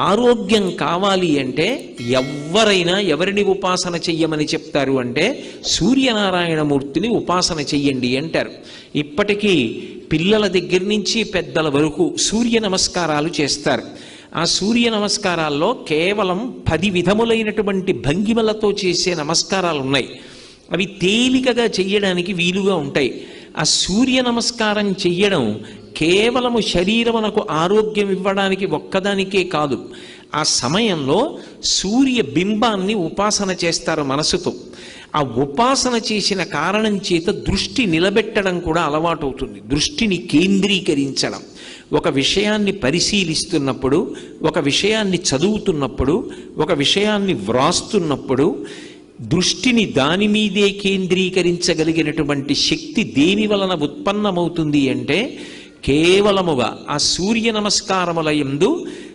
ఆరోగ్యం కావాలి అంటే ఎవరైనా ఎవరిని ఉపాసన చెయ్యమని చెప్తారు అంటే సూర్యనారాయణమూర్తిని ఉపాసన చెయ్యండి అంటారు. ఇప్పటికీ పిల్లల దగ్గర నుంచి పెద్దల వరకు సూర్య నమస్కారాలు చేస్తారు. ఆ సూర్య నమస్కారాల్లో కేవలం 10 విధములైనటువంటి భంగిమలతో చేసే నమస్కారాలు ఉన్నాయి. అవి తేలికగా చెయ్యడానికి వీలుగా ఉంటాయి. ఆ సూర్య నమస్కారం చెయ్యడం కేవలము శరీరమునకు ఆరోగ్యం ఇవ్వడానికి ఒక్కదానికే కాదు, ఆ సమయంలో సూర్య బింబాన్ని ఉపాసన చేస్తారు మనసుతో. ఆ ఉపాసన చేసిన కారణం చేత దృష్టి నిలబెట్టడం కూడా అలవాటు అవుతుంది. దృష్టిని కేంద్రీకరించడం, ఒక విషయాన్ని పరిశీలిస్తున్నప్పుడు, ఒక విషయాన్ని చదువుతున్నప్పుడు, ఒక విషయాన్ని వ్రాస్తున్నప్పుడు దృష్టిని దాని మీదే కేంద్రీకరించగలిగినటువంటి శక్తి దేని వలన ఉత్పన్నమవుతుంది అంటే కేవలముగా ఆ సూర్య నమస్కారముల యందు